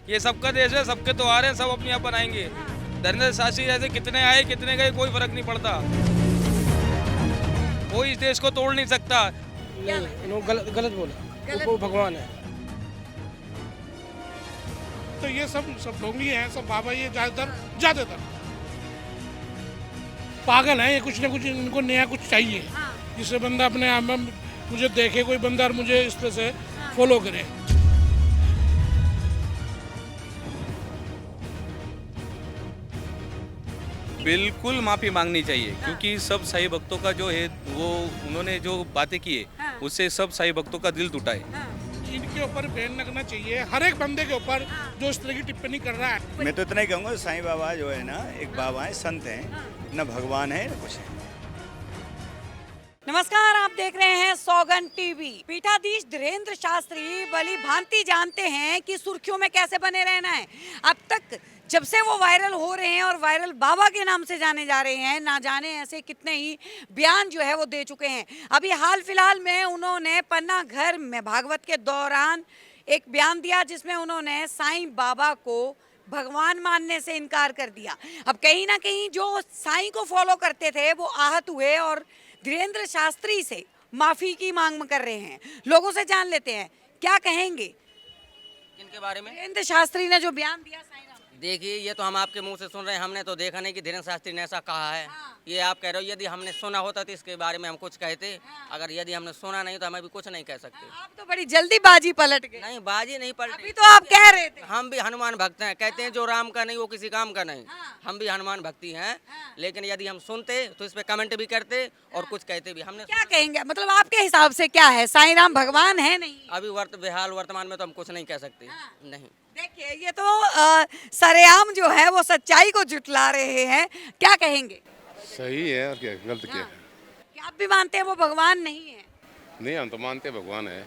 ये सबका देश है, सबके त्योहार हैं, सब अपने आप बनाएंगे। धीरेन्द्र शास्त्री जैसे कितने आए कितने गए कोई फर्क नहीं पड़ता, कोई इस देश को तोड़ नहीं सकता। नहीं, उन्होंने गलत गलत बोला, वो भगवान है। तो ये सब ढोंगी हैं, सब बाबा ये ज्यादातर पागल हैं। ये कुछ ना कुछ इनको नया कुछ चाहिए, जिससे बंदा अपने आप में मुझे देखे, कोई बंदा और मुझे इस तरह से फॉलो करे। बिल्कुल माफी मांगनी चाहिए, क्योंकि सब साईं भक्तों का जो है वो उन्होंने जो बातें की है उससे सब साईं भक्तों का दिल टूटा है। इनके ऊपर बैन लगना चाहिए, हर एक बंदे के ऊपर जो इस तरह की टिप्पणी कर रहा है। मैं तो इतना ही कहूँगा, साईं बाबा जो है ना एक बाबा है, संत हैं, न भगवान है न कुछ है। नमस्कार, आप देख रहे हैं सौगन टीवी। पीठाधीश धीरेन्द्र शास्त्री भली भांति जानते हैं कि सुर्खियों में कैसे बने रहना है। अब तक जब से वो वायरल हो रहे हैं और वायरल बाबा के नाम से जाने जा रहे हैं, ना जाने ऐसे कितने ही बयान जो है वो दे चुके हैं। अभी हाल फिलहाल में उन्होंने पन्ना घर में भागवत के दौरान एक बयान दिया, जिसमें उन्होंने साईं बाबा को भगवान मानने से इनकार कर दिया। अब कहीं ना कहीं जो साईं को फॉलो करते थे वो आहत हुए और धीरेन्द्र शास्त्री से माफी की मांग कर रहे हैं। लोगों से जान लेते हैं क्या कहेंगे इनके बारे में। धीरेन्द्र शास्त्री ने जो बयान दिया साईं राम। देखिए, ये तो हम आपके मुंह से सुन रहे हैं, हमने तो देखा नहीं कि धीरेन्द्र शास्त्री ने ऐसा कहा है। ये आप कह रहे हो, यदि हमने सुना होता तो इसके बारे में हम कुछ कहते। अगर यदि हमने सुना नहीं तो हम अभी कुछ नहीं कह सकते। आप तो बड़ी जल्दी बाजी पलट गए। नहीं, बाजी नहीं अभी पलटी। तो आप कह रहे थे। हम भी हनुमान भक्त हैं, कहते हैं जो राम का नहीं वो किसी काम का नहीं। हम भी हनुमान भक्ति हैं, लेकिन यदि हम सुनते तो इस पे कमेंट भी करते और कुछ कहते भी। हमने क्या कहेंगे, मतलब आपके हिसाब से क्या है, साईं राम भगवान है नहीं? अभी बेहाल वर्तमान में तो हम कुछ नहीं कह सकते। नहीं, देखिए, ये तो सरेआम जो है वो सच्चाई को जुटला रहे हैं। क्या कहेंगे? सही है और क्या गलत क्या है? क्या आप भी मानते हैं वो भगवान नहीं है? नहीं, हम तो मानते हैं भगवान है।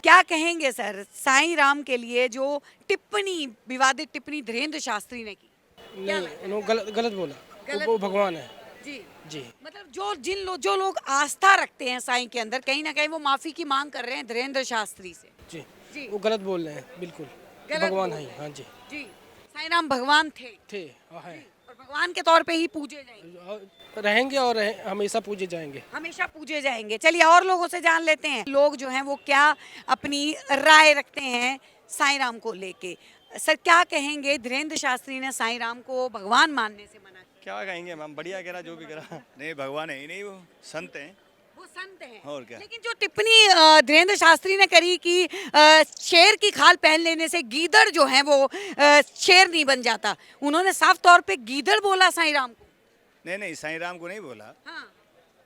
क्या कहेंगे सर, साईं राम के लिए जो टिप्पणी, विवादित टिप्पणी धीरेन्द्र शास्त्री ने की? नहीं, उन्होंने गलत बोला, वो भगवान है। जी जी, मतलब जो लोग आस्था रखते हैं साईं के अंदर, कहीं ना कहीं वो माफी की मांग कर रहे हैं धीरेन्द्र शास्त्री से। जी, जी। वो गलत बोल रहे हैं, बिल्कुल भगवान है। हाँ जी, जी, साईं राम भगवान थे और हैं, और भगवान के तौर पे ही पूजे जाएंगे, और रहेंगे और हमेशा पूजे जाएंगे। हमेशा पूजे जाएंगे। चलिए और लोगों से जान लेते हैं, लोग जो हैं वो क्या अपनी राय रखते हैं साईं राम को लेके। सर, क्या कहेंगे, धीरेन्द्र शास्त्री ने साईं राम को भगवान मानने से मना किया? क्या कहेंगे मैम, बढ़िया कह रहा जो भी करा। नहीं, भगवान है ही नहीं, वो संत हैं। वो संत हैं। और क्या। लेकिन जो टिप्पणी धीरेन्द्र शास्त्री ने करी कि शेर की खाल पहन लेने से गीदड़ जो है वो शेर नहीं बन जाता, उन्होंने साफ तौर पे गीदड़ बोला साईं राम को। नहीं, साईं राम को नहीं बोला। हाँ,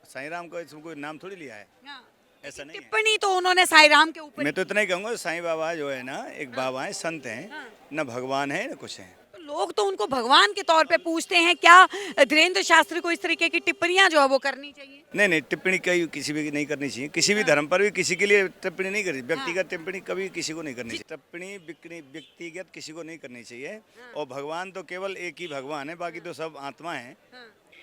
साईं राम को इसमें कोई नाम थोड़ी लिया है, हाँ। ऐसा नहीं है। टिप्पणी तो उन्होंने साईं राम के ऊपर। मैं तो इतना ही कहूँगा, साईं बाबा जो है ना एक बाबा है, संत हैं, न भगवान है न कुछ है। तो लोग तो उनको भगवान के तौर पे पूछते हैं। क्या धीरेन्द्र शास्त्री को इस तरीके की टिप्पणियां जो है वो करनी चाहिए? नहीं, टिप्पणी कहीं किसी भी नहीं करनी चाहिए, किसी भी धर्म पर भी किसी के लिए टिप्पणी नहीं करनी। व्यक्तिगत टिप्पणी कभी किसी को नहीं करनी चाहिए। टिप्पणी व्यक्तिगत किसी को नहीं करनी चाहिए। और भगवान तो केवल एक ही भगवान है, बाकी तो सब आत्मा है।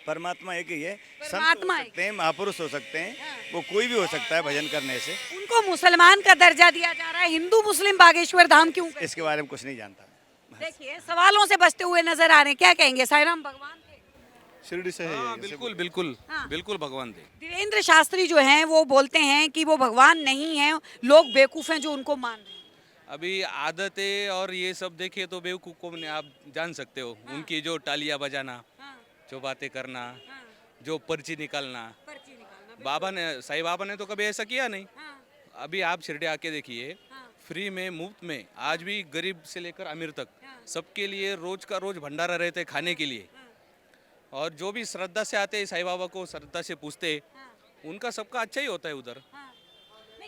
परमात्मा एक ही है। संत हो सकते हैं, महापुरुष हो सकते हैं, वो कोई भी हो सकता है भजन करने से। उनको मुसलमान का दर्जा दिया जा रहा है, हिंदू मुस्लिम बागेश्वर धाम क्यों? इसके बारे में कुछ नहीं जानता। देखिए, सवालों से बचते हुए नजर आ रहे हैं। क्या कहेंगे, साईं राम भगवान थे? शिरडी से है। हाँ, बिल्कुल बिल्कुल बिल्कुल भगवान थे। धीरेन्द्र शास्त्री जो हैं वो बोलते हैं कि वो भगवान नहीं है, लोग बेवकूफ हैं जो उनको मान रहे हैं। अभी आदतें और ये सब देखिए तो बेवकूफ को आप जान सकते हो। उनकी जो टालियां बजाना, जो बातें करना, जो पर्ची निकालना, बाबा ने, साईं बाबा ने तो कभी ऐसा किया नहीं। अभी आप शिरडी आके देखिए, फ्री में, मुफ्त में, आज भी गरीब से लेकर अमीर तक सबके लिए रोज का रोज भंडारा रहते हैं खाने के लिए। और जो भी श्रद्धा से आते हैं साईं बाबा को श्रद्धा से पूछते, उनका सबका अच्छा ही होता है उधर।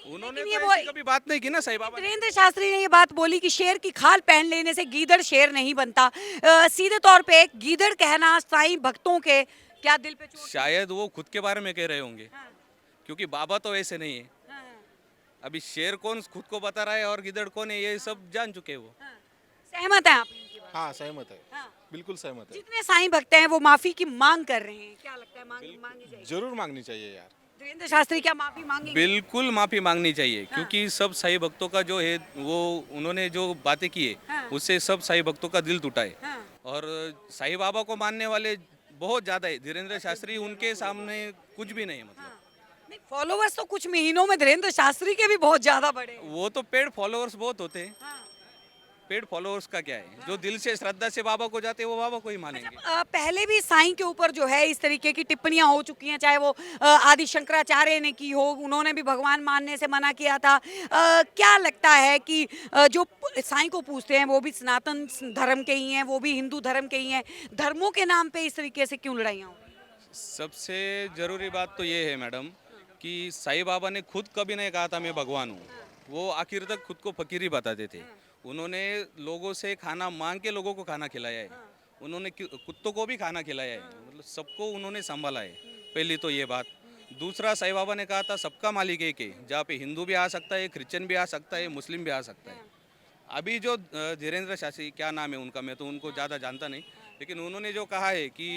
उन्होंने लेकिन तो ऐसी कभी बात नहीं की ना साईं बाबा ने। धीरेन्द्र शास्त्री ने ये बात बोली कि शेर की खाल पहन लेने से गीदड़ शेर नहीं बनता। सीधे तौर पे गीदड़ कहना साईं भक्तों के क्या दिल पे चोट? शायद वो खुद के बारे में कह रहे होंगे, क्योंकि बाबा तो ऐसे नहीं है। अभी शेर कौन खुद को बता रहा है और गिदड़ कौन है, ये सब जान चुके हैं वो। सहमत है आप इनकी बात? हाँ, सहमत है। हाँ। बिल्कुल सहमत है। जितने साईं भक्त हैं वो माफी की मांग कर रहे हैं, क्या लगता है मांगी जाएगी? जरूर मांगनी चाहिए यार। धीरेन्द्र शास्त्री क्या माफी मांगेंगे? बिल्कुल माफी मांगनी चाहिए क्योंकि सब साईं भक्तों का जो है वो उन्होंने जो बातें की है उससे सब साईं भक्तों का दिल टूटा है और साईं बाबा को मानने वाले बहुत ज्यादा है। धीरेन्द्र शास्त्री उनके सामने कुछ भी नहीं है, मतलब नहीं, फॉलोवर्स तो कुछ महीनों में धीरेन्द्र शास्त्री के भी बहुत ज्यादा बढ़े हैं। वो तो पेड फॉलोअर्स बहुत होते हैं। पेड फॉलोअर्स का क्या है, जो दिल से श्रद्धा से बाबा को जाते हैं वो बाबा को ही मानेंगे। पहले भी साईं के ऊपर जो है इस तरीके की टिप्पणियां हो चुकी हैं, चाहे वो आदि शंकराचार्य ने की हो, उन्होंने भी भगवान मानने से मना किया था। क्या लगता है कि जो साईं को पूछते हैं वो भी सनातन धर्म के ही हैं, वो भी हिंदू धर्म के ही हैं, धर्मों के नाम पे इस तरीके से क्यों लड़ाइयाँ हो रही हैं? सबसे जरूरी बात तो ये है मैडम कि साईं बाबा ने खुद कभी नहीं कहा था मैं भगवान हूँ। वो आखिर तक खुद को फकीर ही बताते थे। उन्होंने लोगों से खाना मांग के लोगों को खाना खिलाया है। उन्होंने कुत्तों को भी खाना खिलाया है, मतलब सबको उन्होंने संभाला है। पहली तो ये बात। दूसरा, साईं बाबा ने कहा था सबका मालिक एक है, जहाँ पे हिंदू भी आ सकता है, क्रिश्चियन भी आ सकता है, मुस्लिम भी आ सकता है। अभी जो धीरेन्द्र शास्त्री, क्या नाम है उनका, मैं तो उनको ज़्यादा जानता नहीं, लेकिन उन्होंने जो कहा है कि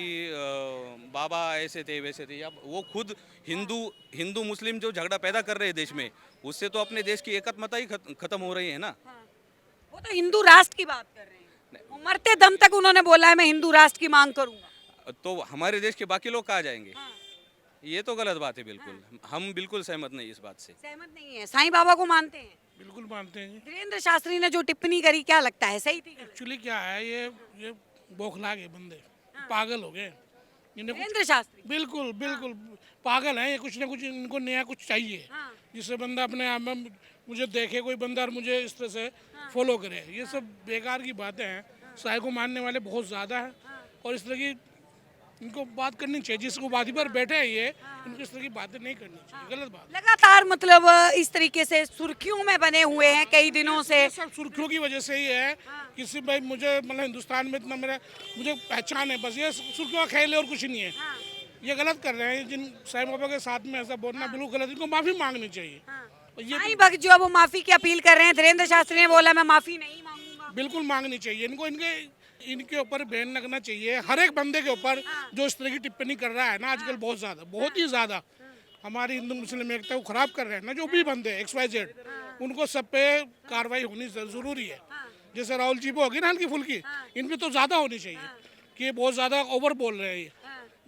बाबा ऐसे थे वैसे थे, या वो खुद हिंदू मुस्लिम जो झगड़ा पैदा कर रहे हैं देश में, उससे तो अपने देश की एकत्मता ही खत्म हो रही है ना। वो तो हिंदू राष्ट्र की बात कर रहे हैं, वो मरते दम तक उन्होंने बोला है मैं हिंदू राष्ट्र की मांग करूंगा। तो हमारे देश के बाकी लोग कहाँ जाएंगे? ये तो गलत बात है बिल्कुल। हम बिल्कुल सहमत नहीं इस बात से। सहमत नहीं है, साईं बाबा को मानते हैं। बिल्कुल मानते हैं जी। धीरेन्द्र शास्त्री ने जो टिप्पणी करी, क्या लगता है सही थी? एक्चुअली क्या है, ये बौखला गए बंदे, पागल हो गए इन्हें धीरेन्द्र शास्त्री बिल्कुल बिल्कुल पागल है ये। कुछ ना कुछ इनको नया कुछ चाहिए जिससे बंदा अपने आप में मुझे देखे कोई बंदा और मुझे इस तरह से फॉलो करे। ये सब बेकार की बातें हैं। साईं को मानने वाले बहुत ज़्यादा हैं और इस तरह की इनको बात करनी चाहिए। जिसको वादी पर बैठे हैं ये, इनको इस तरह की बातें नहीं करनी चाहिए। गलत बात। लगातार मतलब इस तरीके से सुर्खियों में बने हुए हैं कई दिनों से। ये सब सुर्खियों की वजह से ही है। किसी भाई मुझे मतलब हिंदुस्तान में इतना मुझे पहचान है, बस ये सुर्खियों का खेल है और कुछ नहीं है। ये गलत कर रहे हैं। जिन साईं बाबा के साथ में ऐसा बोलना बिल्कुल गलत। इनको माफ़ी मांगनी चाहिए। और ये साईं भक्त जो है वो माफी की अपील कर रहे हैं। धीरेन्द्र शास्त्री ने बोला मैं माफी नहीं मांगूंगा। बिल्कुल मांगनी चाहिए। इनको इनके ऊपर बैन लगना चाहिए, हर एक बंदे के ऊपर जो इस तरह की टिप्पणी कर रहा है ना आजकल, बहुत ज़्यादा, बहुत ही ज़्यादा हमारी हिंदू मुस्लिम एकता को ख़राब कर रहे हैं ना जो भी बंदे XYZ, उनको सब पे कार्रवाई होनी ज़रूरी है। जैसे राहुल जी पे होगी ना हल्की फुल्की, इन पे तो ज़्यादा होनी चाहिए कि ये बहुत ज़्यादा ओवर बोल रहे हैं। ये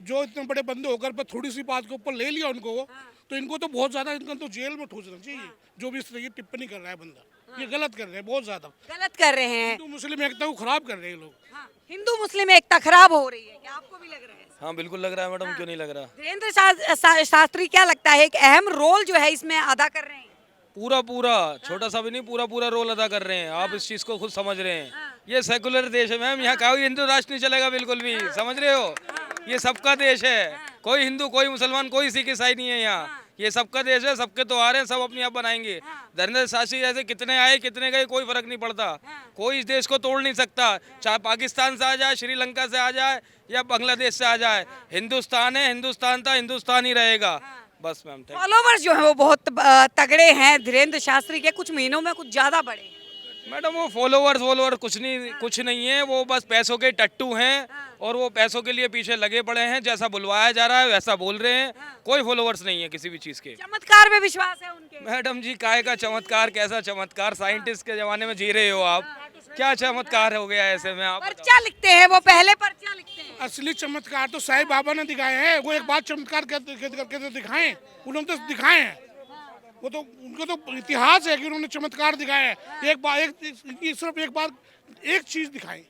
जो इतने बड़े बंदे होकर पर थोड़ी सी बात के ऊपर ले लिया उनको, तो इनको तो बहुत ज़्यादा, इनको तो जेल में ठूसना चाहिए। जो भी इस तरह की टिप्पणी कर रहा है बंदा, ये गलत कर रहे हैं, बहुत ज़्यादा गलत कर रहे हैं। हिंदू मुस्लिम एकता को ख़राब कर रहे हैं लोग। हिंदू मुस्लिम एकता खराब हो रही है, क्या आपको भी लग रहा है? हाँ बिल्कुल लग रहा है मैडम, क्यों नहीं लग रहा। धीरेन्द्र शास्त्री क्या लगता है एक अहम रोल जो है इसमें अदा कर रहे हैं? पूरा छोटा सा भी नहीं, पूरा रोल अदा कर रहे हैं। आप इस चीज़ को खुद समझ रहे हैं। ये सेकुलर देश है मैम, यहाँ कोई हिंदू राष्ट्र नहीं चलेगा बिल्कुल भी, समझ रहे हो? ये सबका देश है। कोई हिंदू, कोई मुसलमान, कोई सिख ईसाई नहीं है यहाँ। ये सबका देश है, सबके त्योहार हैं, सब अपने आप बनाएंगे। धीरेन्द्र शास्त्री जैसे कितने आए कितने गए कोई फर्क नहीं पड़ता। कोई इस देश को तोड़ नहीं सकता, चाहे पाकिस्तान से आ जाए, श्रीलंका से आ जाए या बांग्लादेश से आ जाए। हिंदुस्तान है, हिंदुस्तान था, हिंदुस्तान ही रहेगा। बस मैम। फॉलोवर्स जो है वो बहुत तगड़े हैं धीरेन्द्र शास्त्री के, कुछ महीनों में कुछ ज्यादा बढ़े। मैडम वो फॉलोवर्स कुछ नहीं है। वो बस पैसों के टट्टू हैं और वो पैसों के लिए पीछे लगे पड़े हैं। जैसा बुलवाया जा रहा है वैसा बोल रहे हैं। कोई फॉलोवर्स नहीं है किसी भी चीज़ के। चमत्कार में विश्वास है उनके। मैडम जी काहे का चमत्कार, कैसा चमत्कार? साइंटिस्ट के जमाने में जी रहे हो आप। क्या चमत्कार हो गया ऐसे में? आप पर्चा लिखते हैं वो, पहले पर्चा लिखते हैं। असली चमत्कार तो साईं बाबा ने दिखाए हैं। वो एक बार चमत्कार करके तो दिखाएं, उन्होंने तो दिखाए हैं। वो तो उनको तो इतिहास है कि उन्होंने चमत्कार दिखाए हैं। सिर्फ एक बार एक चीज दिखाई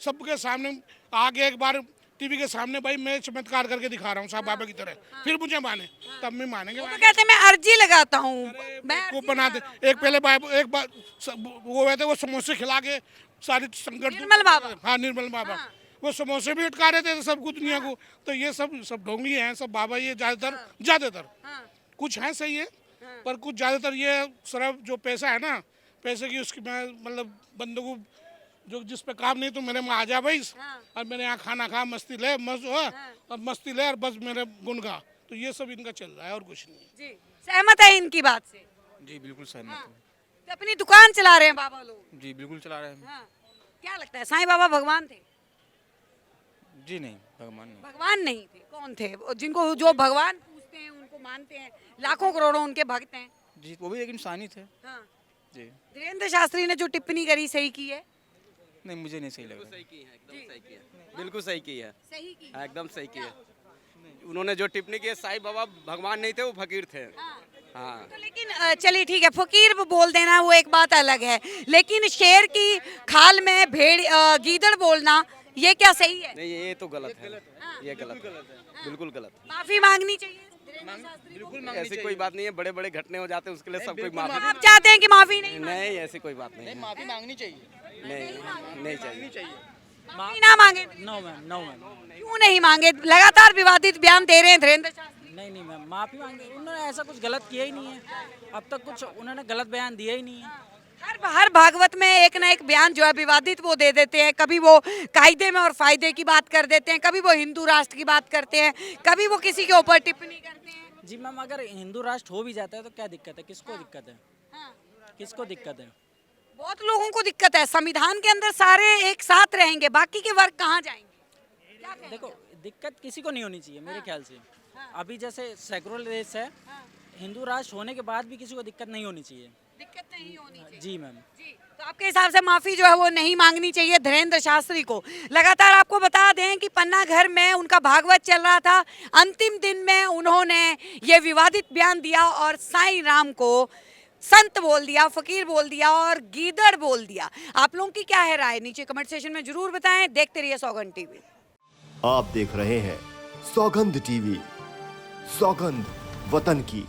सबके सामने आगे, एक बार टीवी के सामने, भाई मैं चमत्कार करके दिखा रहा हूँ साईं बाबा की तरह, फिर मुझे माने, तब मैं मानेंगे। वो तो कहते हैं मैं अर्जी लगाता हूँ, मैं को बना दे। एक बार वो कहते वो समोसे खिला के सारी संकट, निर्मल बाबा। हाँ निर्मल बाबा, वो समोसे भी अटका रहे थे सबको, दुनिया को। तो ये सब ढोंगी हैं सब बाबा। ये ज्यादातर कुछ हैं सही है, पर कुछ ज़्यादातर ये सिर्फ जो पैसा है ना, पैसे की उसकी मतलब बंदों को जो जिस पे काम नहीं तो मेरे में आ जा भाई, और मेरे यहाँ खाना खा, मस्ती ले, और मस्ती ले और बस मेरे गुण गा। तो ये सब इनका चल रहा है और कुछ नहीं। जी सहमत है इनकी बात से? जी बिल्कुल सहमत हूँ। तो अपनी दुकान चला रहे हैं बाबा लोग? जी बिल्कुल चला रहे हैं। क्या लगता है साईं बाबा भगवान थे? जी नहीं, भगवान नहीं। भगवान नहीं थे, कौन थे? जिनको जो भगवान पूछते हैं उनको उनको मानते हैं, लाखों करोड़ों उनके भक्त हैं। जी वो भी एक इंसान ही थे। हाँ। जी धीरेन्द्र शास्त्री ने जो टिप्पणी करी सही की है। नहीं मुझे नहीं सही लगा। बिल्कुल सही की है, सही की। हाँ, एकदम सही की है। उन्होंने जो टिप्पणी की है, साईं बाबा भगवान नहीं थे, वो फकीर थे। हाँ तो लेकिन चलिए ठीक है, फकीर बोल देना वो एक बात अलग है, लेकिन शेर की खाल में भेड़ गीदड़ बोलना ये क्या सही है? नहीं, ये तो गलत है, ये गलत है, बिल्कुल गलत माफी मांगनी चाहिए धीरेन्द्र शास्त्री को। है। ऐसी कोई बात नहीं है, बड़े बड़े घटने हो जाते हैं, उसके लिए सब कोई माफी। आप चाहते हैं कि माफी नहीं नहीं, ऐसी कोई बात नहीं है। माफी मांगनी चाहिए। नहीं, नहीं चाहिए। माफी ना मांगे? नो मैम क्यों नहीं मांगे? लगातार विवादित बयान दे रहे हैं धीरेन्द्र शास्त्री। नहीं मैम, माफ़ी मांगे, उन्होंने ऐसा कुछ गलत किया ही नहीं है, अब तक कुछ उन्होंने गलत बयान दिया ही नहीं है। हर भागवत में एक ना एक बयान जो है विवादित वो दे देते हैं, कभी वो कायदे में और फायदे की बात कर देते हैं, कभी वो हिंदू राष्ट्र की बात करते हैं, कभी वो किसी के ऊपर टिप्पणी करते हैं। जी मैम, अगर हिंदू राष्ट्र हो भी जाता है तो क्या दिक्कत है, किसको दिक्कत है, किसको दिक्कत है? बहुत लोगों को दिक्कत है, संविधान के अंदर सारे एक साथ रहेंगे, बाकी के वर्ग कहाँ जाएंगे? क्या कहें? देखो दिक्कत किसी को नहीं होनी चाहिए मेरे ख्याल से। अभी जैसे सेकुलर देश है, हिंदू राष्ट्र होने के बाद भी किसी को दिक्कत नहीं होनी चाहिए। दिक्कत नहीं होनी चाहिए। जी मैम। जी, तो आपके हिसाब से माफी जो है वो नहीं मांगनी चाहिए धीरेन्द्र शास्त्री को। लगातार आपको बता दें कि पन्ना घर में उनका भागवत चल रहा था, अंतिम दिन में उन्होंने ये विवादित बयान दिया और साईं राम को संत बोल दिया, फकीर बोल दिया और गीदड़ बोल दिया। आप लोगों की क्या है राय, नीचे कमेंट सेशन में जरूर बताएं। देखते रहिए सौगंध टीवी। आप देख रहे हैं सौगंध टीवी, सौगंध वतन की।